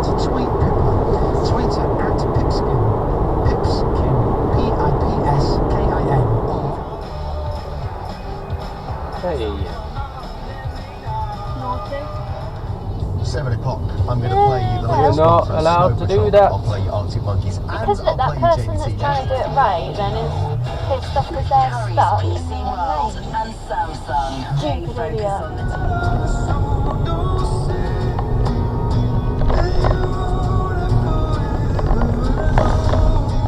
to tweet Pippa, tweet her at Pipskin. Pipskin. Pipskin. Hey. Naughty. 7 o'clock, I'm going to play you the latest. You're not allowed to do that. I'll play you Arctic Monkeys and Because look, that person that's trying to do it right then is pissed off because they're stuck in the lane. Stupid idiot.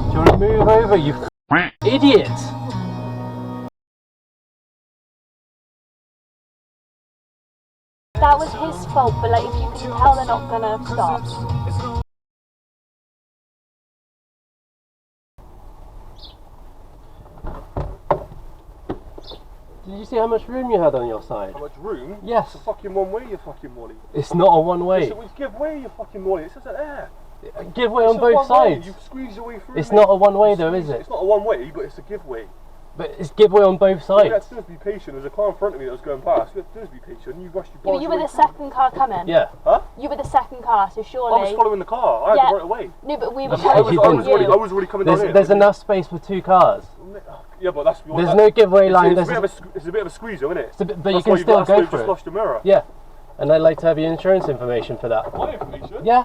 Do you want to move over, you idiot? That was his fault, but like if you can tell they're not gonna stop. Did you see how much room you had on your side? How much room? Yes. It's a fucking one way, you fucking molly. It's not a one way. It's give way, you fucking molly. It says it there. Give way on both sides. You squeeze your way through. It's not a one way though, is it? It's not a one way, but it's a give way. But it's give way on both sides. You have to do is be patient. There's a car in front of me that was going past. You have to do is be patient. You rushed your Yeah, but you were the second car coming. Yeah. Huh? You were the second car, so surely. I was following the car. I had to right away. No, but we were I trying was already coming down here. There's enough space for two cars. Yeah, but that's. There's no giveaway line. It's a bit of a squeeze, isn't it? But you can still go for it. Lost your mirror. Yeah. And I'd like to have your insurance information for that. My information? Yeah.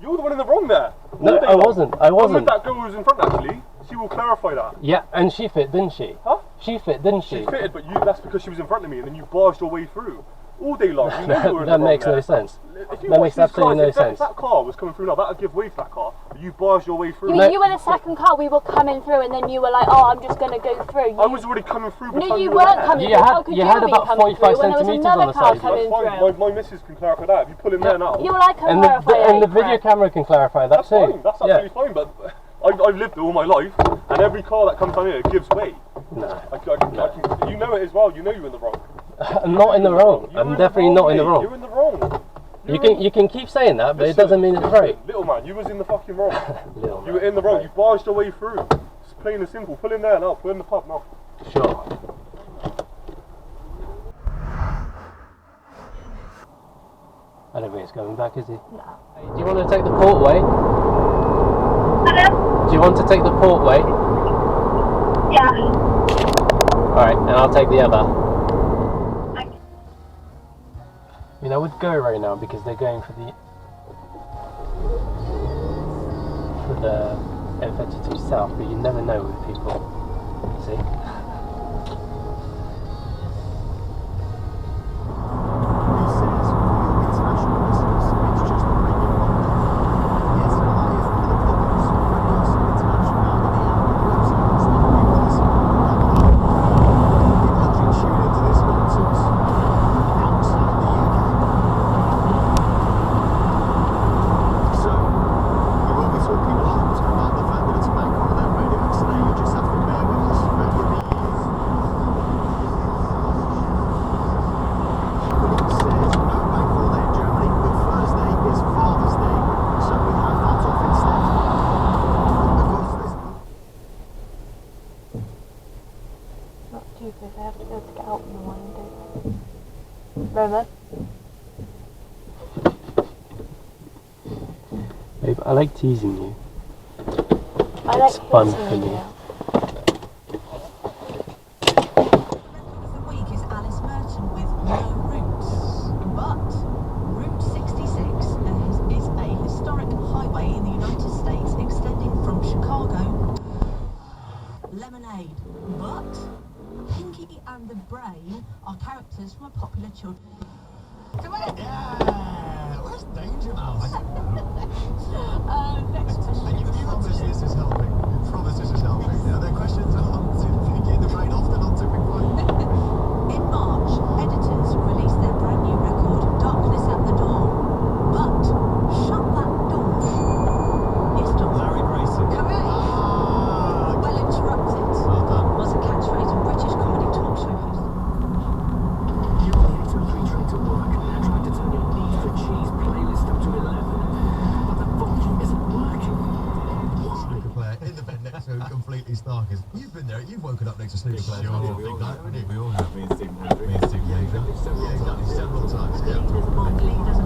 You're the one in the wrong there. No, I wasn't. I wasn't. That girl who was in front actually. She will clarify that. Yeah, and she fit, didn't she? Huh? She fit, didn't she? She fitted, but that's because she was in front of me, and then you barged your way through all day long. You know you were in That the makes wrong no there. sense. That makes absolutely no sense. If that car was coming through now, that would give way for that car. But you barged your way through. You were the second car. We were coming through, and then you were like, "Oh, I'm just going to go through." I was already coming through. No, you weren't coming through. How could you had be about coming 45 through when there was centimetres another on the car side. coming through? My missus can clarify that. If you pull in there now. You were like, and the video camera can clarify that that's too. Fine. That's absolutely fine. But I've lived it all my life, and every car that comes down here gives way. No. You know it as well. You know you're in the wrong. I'm not in the wrong. I'm definitely not in the wrong. You're in the wrong. You can keep saying that, but it doesn't mean it's right. Little man, you was in the fucking wrong. You were in the wrong. You barged your way through. It's plain and simple. Pull in there now. Pull in the pub now. Sure. I don't think it's going back, is he? No. Hey, do you want to take the portway? Hello? Do you want to take the portway? Yeah. Alright, and I'll take the other. Okay. I mean, I would go right now because they're going for the M32 South, but you never know with people. See? They have to be able to get out in the morning, don't they? Roman? Babe, I like teasing you. I like It's fun hitting for me. you. The week is Alice Merton with No Routes. But Route 66 is a historic highway in the United States extending from Chicago. Lemonade. But Pinky and the Brain are characters from a popular children's. Come on! Yeah! Where's Danger Mouse? Next question. And you promise this is helping. You promise this is helping. Now, their questions are Pinky and the Brain off the non-tipping point. In March, editors released their brand new record, Darkness at the Door. But shut that door. Yes, Dom. Larry Grayson. Correct. Well interrupted. Well done. Was a catchphrase of British comedy talk show host. You're here to retrain to work, trying to turn your need for cheese playlist up to 11, but the volume isn't working. Snooker player in the bed next to him, completely starkers. You've been there, you've woken up next to snooker players. Sure, we all have. Me and Stephen Hendry. Yeah, exactly. Several times. Leaders among leaders